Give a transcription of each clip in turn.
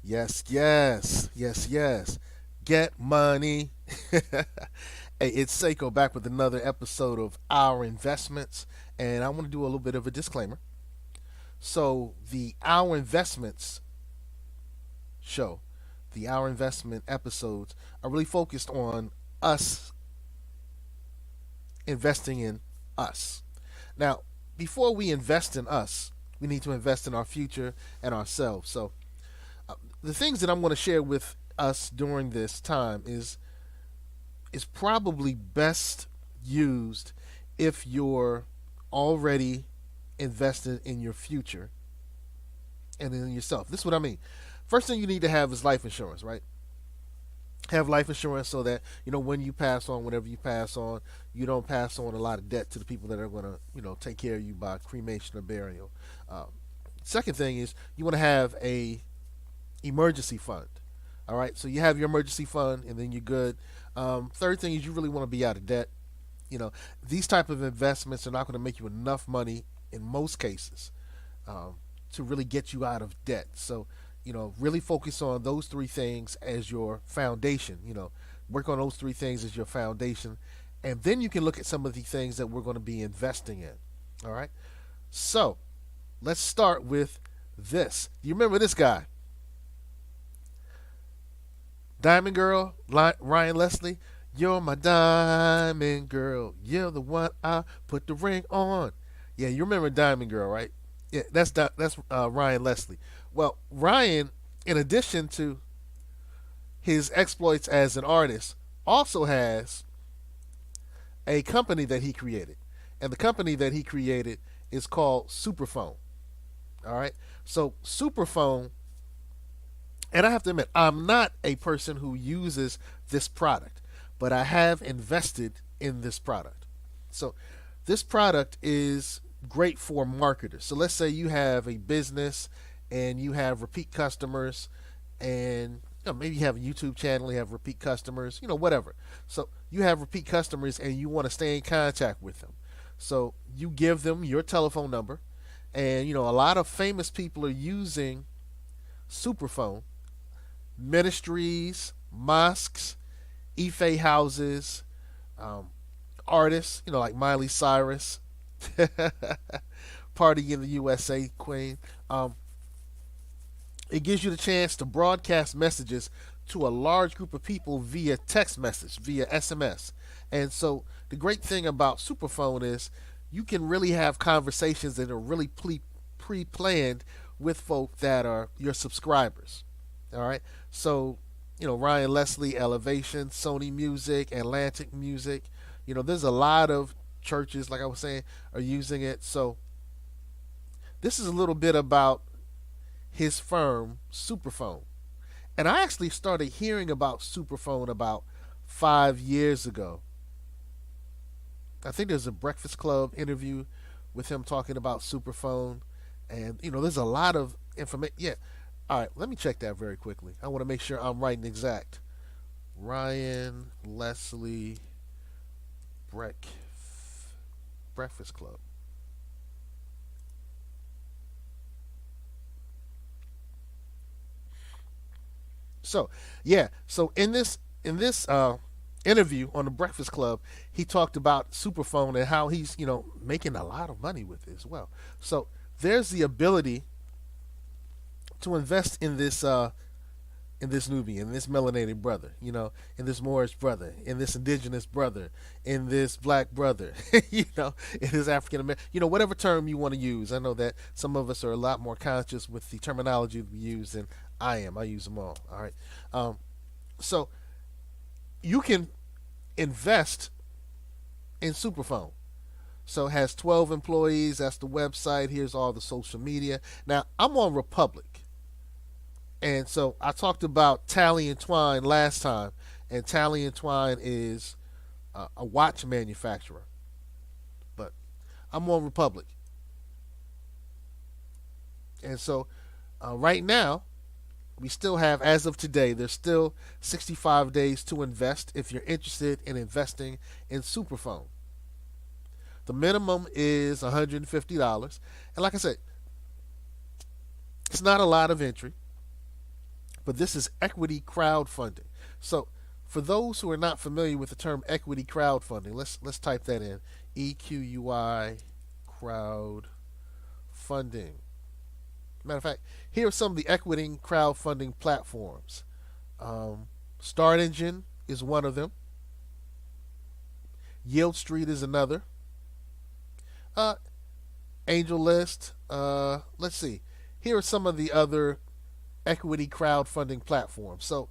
Yes, yes, yes, yes. Get money. Hey, it's Seko back with another episode of Our Investments, and I want to do a little bit of a disclaimer. So, the Our Investments show, the Our Investment episodes are really focused on us investing in us. Now, before we invest in us, we need to invest in our future and ourselves. So, the things that I'm going to share with us during this time is probably best used if you're already invested in your future and in yourself. This is what I mean. First thing you need to have is life insurance, right? Have life insurance so that when you pass on, whenever you pass on, you don't pass on a lot of debt to the people that are going to take care of you by cremation or burial. Um, Second thing is you want to have a emergency fund. All right, so you have your emergency fund, and then you're good. Third thing is you really want to be out of debt. You know, these type of investments are not going to make you enough money in most cases um, to really get you out of debt. So, really focus on those three things as your foundation. Work on those three things as your foundation, and then you can look at some of the things that we're going to be investing in. All right. So let's start with this. You remember this guy, Diamond Girl, Ryan Leslie? You're my diamond girl. You're the one I put the ring on. Yeah, you remember Diamond Girl, right? Yeah, that's Ryan Leslie. Well, Ryan, in addition to his exploits as an artist, also has a company that he created, and the company that he created is called SUPERphone. All right, so SUPERphone, and I have to admit, I'm not a person who uses this product, but I have invested in this product. So this product is great for marketers. So let's say you have a business and you have repeat customers, and maybe you have a YouTube channel, you have repeat customers, whatever. So you have repeat customers and you want to stay in contact with them. So you give them your telephone number, and a lot of famous people are using SUPERphone: ministries, mosques, Ife houses, um, artists, like Miley Cyrus, Party in the USA Queen. It gives you the chance to broadcast messages to a large group of people via text message, via SMS. And so the great thing about SUPERphone is you can really have conversations that are really pre-planned with folk that are your subscribers. All right. So, Ryan Leslie, Elevation, Sony Music, Atlantic Music. There's a lot of churches, like I was saying, are using it. So this is a little bit about his firm, SUPERphone. And I actually started hearing about SUPERphone about 5 years ago. I think there's a Breakfast Club interview with him talking about SUPERphone. And, there's a lot of information. Yeah. All right, let me check that very quickly. I want to make sure I'm right and exact. Ryan Leslie Breck, Breakfast Club. So yeah, so in this interview on the Breakfast Club, he talked about SUPERphone and how he's making a lot of money with it as well. So there's the ability to invest in this Nubian, in this melanated brother, in this Moorish brother, in this indigenous brother, in this black brother, in this African American, whatever term you want to use. I know that some of us are a lot more conscious with the terminology we use than I am. I use them all. All right. Um, so you can invest in SUPERphone. So it has 12 employees. That's the website. Here's all the social media. Now I'm on Republic. And so I talked about Tally and Twine last time, and Tally and Twine is a watch manufacturer. But I'm on Republic, and so right now we still have, as of today, there's still 65 days to invest if you're interested in investing in SUPERphone. The minimum is $150, and like I said, it's not a lot of entry. but this is equity crowdfunding. So, for those who are not familiar with the term equity crowdfunding, let's type that in. EQUI crowdfunding. Matter of fact, here are some of the equity crowdfunding platforms. Start Engine is one of them. Yield Street is another. Uh, Angel List. Let's see. Here are some of the other equity crowdfunding platforms. So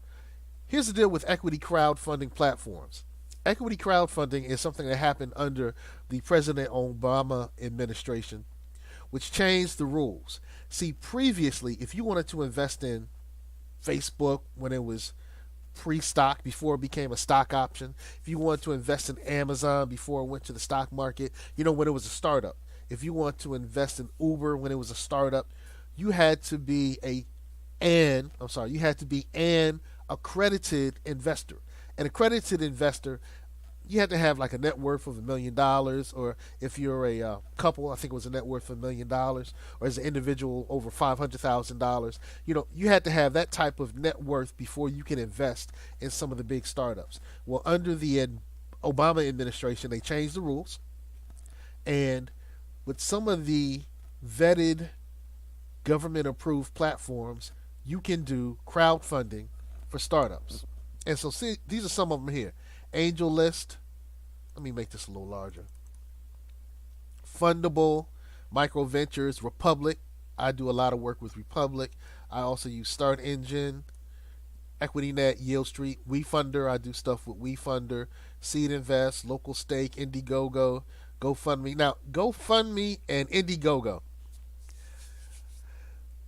here's the deal with equity crowdfunding platforms. Equity crowdfunding is something that happened under the President Obama administration, which changed the rules. See, previously, if you wanted to invest in Facebook when it was pre-stock, before it became a stock option, if you wanted to invest in Amazon before it went to the stock market, when it was a startup, if you want to invest in Uber when it was a startup, you had to be you had to be an accredited investor. An accredited investor, you had to have like a net worth of $1 million, or if you're a couple, I think it was a net worth of $1 million, or as an individual over $500,000. You had to have that type of net worth before you can invest in some of the big startups. Well, under the Obama administration, they changed the rules, and with some of the vetted government-approved platforms, you can do crowdfunding for startups. And so, see, these are some of them here. Angel List. Let me make this a little larger. Fundable, Micro Ventures, Republic. I do a lot of work with Republic. I also use Start Engine, EquityNet, Yield Street, WeFunder. I do stuff with WeFunder, Seed Invest, Local Stake, Indiegogo, GoFundMe. Now, GoFundMe and Indiegogo,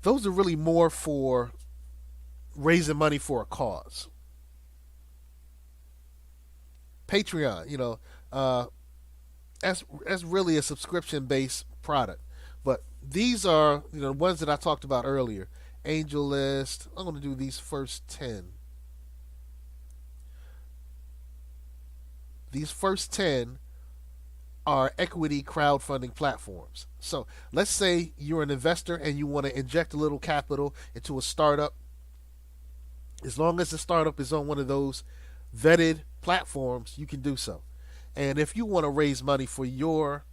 those are really more for raising money for a cause. Patreon, that's really a subscription-based product. But these are, the ones that I talked about earlier. Angel List. I'm going to do these first 10. These first 10 are equity crowdfunding platforms. So let's say you're an investor and you want to inject a little capital into a startup. As long as the startup is on one of those vetted platforms, you can do so. And if you want to raise money for your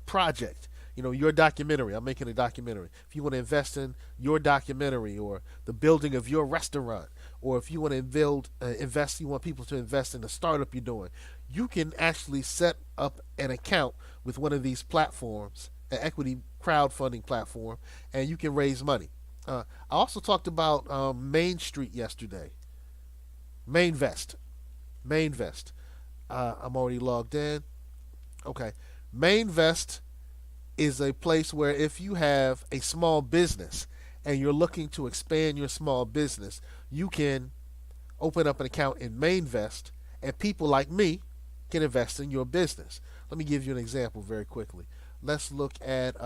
project, your documentary, I'm making a documentary. If you want to invest in your documentary or the building of your restaurant, or if you want to you want people to invest in the startup you're doing, you can actually set up an account with one of these platforms, an equity crowdfunding platform, and you can raise money. I also talked about Main Street yesterday. Mainvest. I'm already logged in. Okay. Mainvest is a place where if you have a small business and you're looking to expand your small business, you can open up an account in Mainvest, and people like me can invest in your business. Let me give you an example very quickly. Let's look at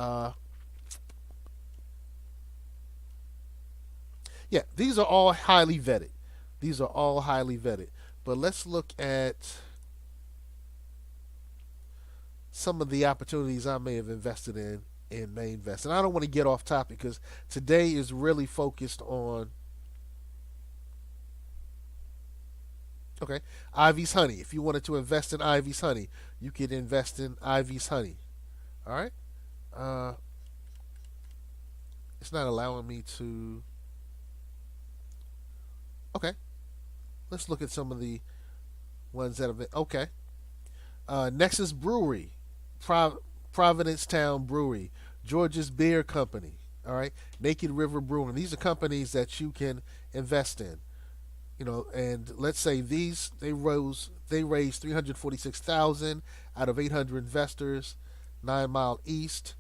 these are all highly vetted. But let's look at some of the opportunities I may have invested in Mainvest. And I don't want to get off topic because today is really focused on Ivy's Honey. If you wanted to invest in Ivy's Honey, you could invest in Ivy's Honey. All right. It's not allowing me to. Okay. Let's look at some of the ones that have been. Okay. Nexus Brewery, Providence Town Brewery, George's Beer Company. All right. Naked River Brewing. These are companies that you can invest in. And let's say they raised 346,000 out of 800 investors. 9 Mile East,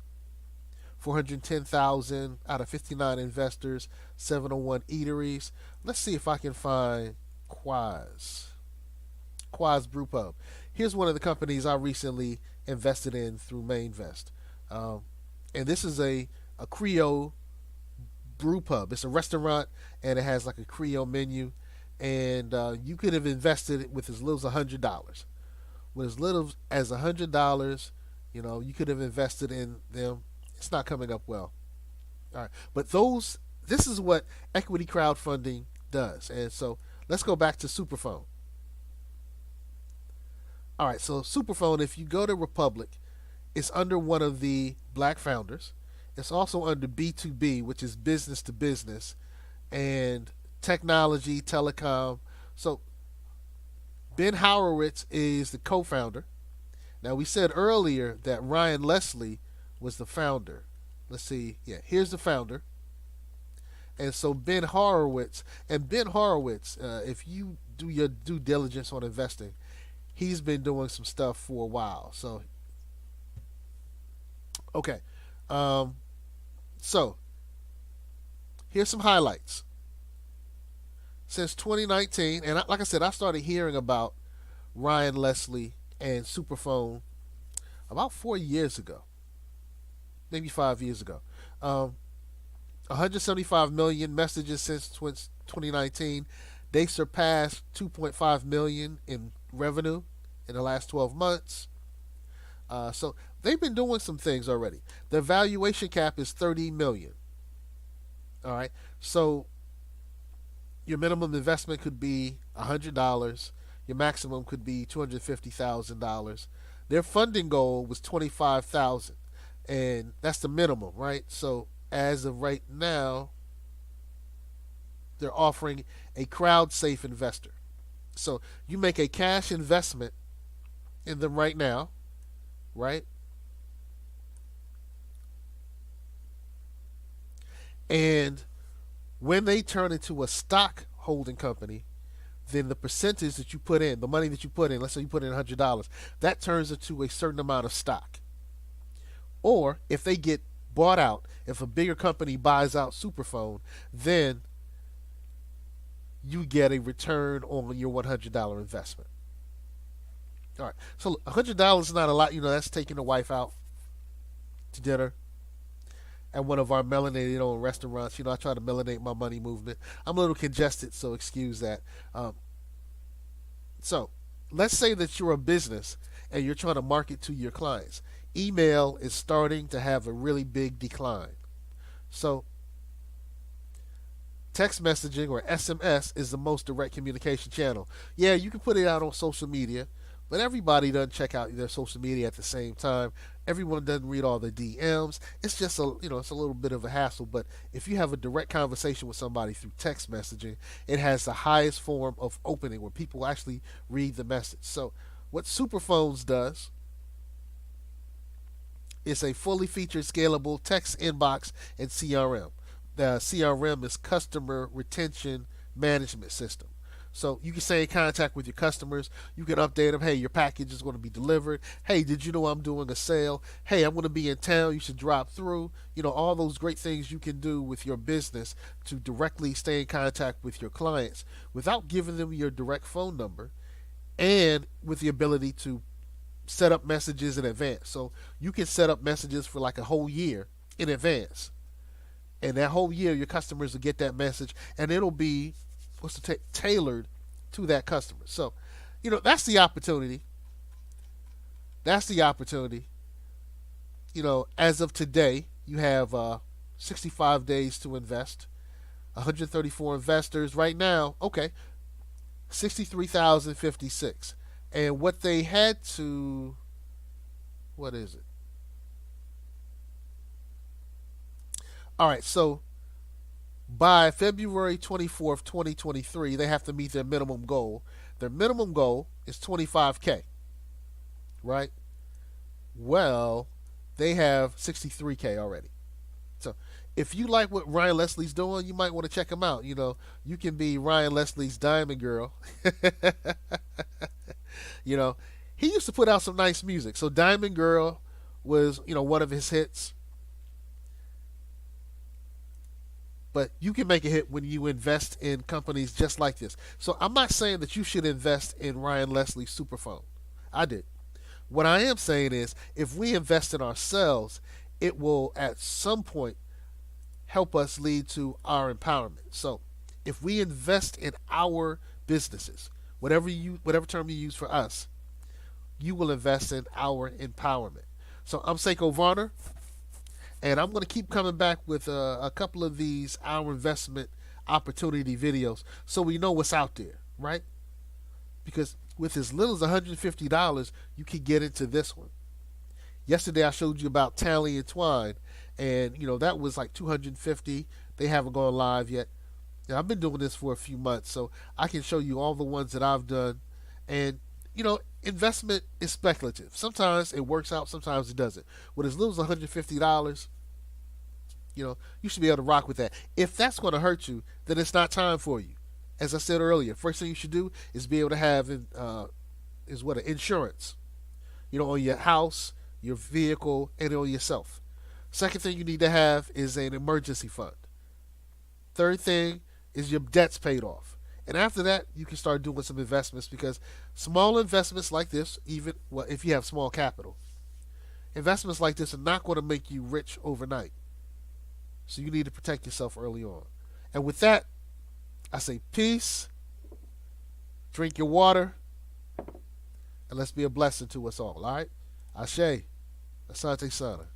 410,000 out of 59 investors. 701 Eateries. Let's see if I can find Quaz Brew Pub. Here's one of the companies I recently invested in through Mainvest. And this is a Creole brew pub. It's a restaurant, and it has like a Creole menu. And you could have invested with as little as $100. With as little as $100, you could have invested in them. It's not coming up well. All right, but this is what equity crowdfunding does. And so let's go back to SUPERphone. All right, so SUPERphone, if you go to Republic, it's under one of the black founders. It's also under B2B, which is business to business, and technology, telecom. So Ben Horowitz is the co founder. Now, we said earlier that Ryan Leslie was the founder. Let's see. Yeah, here's the founder. And so Ben Horowitz, if you do your due diligence on investing, he's been doing some stuff for a while. So, okay. Um, so, here's some highlights. Since 2019, and like I said, I started hearing about Ryan Leslie and SUPERphone about 4 years ago, maybe 5 years ago. 175 million messages since 2019. They surpassed 2.5 million in revenue in the last 12 months. So they've been doing some things already. Their valuation cap is 30 million. All right. So your minimum investment could be $100. Your maximum could be $250,000. Their funding goal was 25,000, and that's the minimum, right? So as of right now, they're offering a crowd safe investor. So you make a cash investment in them right now, right? And when they turn into a stock holding company, then the percentage that you put in, the money that you put in, let's say you put in $100, that turns into a certain amount of stock. Or if they get bought out, if a bigger company buys out SUPERphone, then you get a return on your $100 investment. All right. So $100 is not a lot. That's taking the wife out to dinner at one of our melanated owned restaurants. I try to melanate my money movement. I'm a little congested, so excuse that. So let's say that you're a business and you're trying to market to your clients. Email is starting to have a really big decline. So text messaging, or SMS, is the most direct communication channel. Yeah, you can put it out on social media, but everybody doesn't check out their social media at the same time. Everyone doesn't read all the DMs. It's just it's a little bit of a hassle. But if you have a direct conversation with somebody through text messaging, it has the highest form of opening where people actually read the message. So what SUPERphones does is a fully featured scalable text inbox and CRM. The CRM is customer retention management system. So you can stay in contact with your customers. You can update them. Hey, your package is going to be delivered. Hey, did you know I'm doing a sale? Hey, I'm going to be in town. You should drop through. All those great things you can do with your business to directly stay in contact with your clients without giving them your direct phone number, and with the ability to set up messages in advance. So you can set up messages for like a whole year in advance. And that whole year, your customers will get that message, and it'll be tailored to that customer. So, that's the opportunity. That's the opportunity. As of today, you have 65 days to invest. 134 investors right now. Okay, 63,056. And what they had to, what is it? All right, so by February 24th, 2023, they have to meet their minimum goal. Their minimum goal is 25K, right? Well, they have 63K already. So if you like what Ryan Leslie's doing, you might want to check him out. You can be Ryan Leslie's diamond girl. He used to put out some nice music. So Diamond Girl was, one of his hits. But you can make a hit when you invest in companies just like this. So I'm not saying that you should invest in Ryan Leslie's SUPERphone. I did. What I am saying is, if we invest in ourselves, it will at some point help us lead to our empowerment. So if we invest in our businesses, whatever term you use for us, you will invest in our empowerment. So I'm Seko Varner, and I'm going to keep coming back with a couple of these our investment opportunity videos so we know what's out there, right? Because with as little as $150, you can get into this one. Yesterday I showed you about Tally and Twine, and that was like 250. They haven't gone live yet. Now, I've been doing this for a few months, so I can show you all the ones that I've done. And investment is speculative. Sometimes it works out, sometimes it doesn't. With as little as $150, you should be able to rock with that. If that's going to hurt you, then it's not time for you. As I said earlier, first thing you should do is be able to have an insurance. On your house, your vehicle, and on yourself. Second thing you need to have is an emergency fund. Third thing is your debts paid off. And after that, you can start doing some investments, because small investments like this, even if you have small capital, investments like this are not going to make you rich overnight. So you need to protect yourself early on. And with that, I say peace, drink your water, and let's be a blessing to us all right? Ashe. Asante Sana.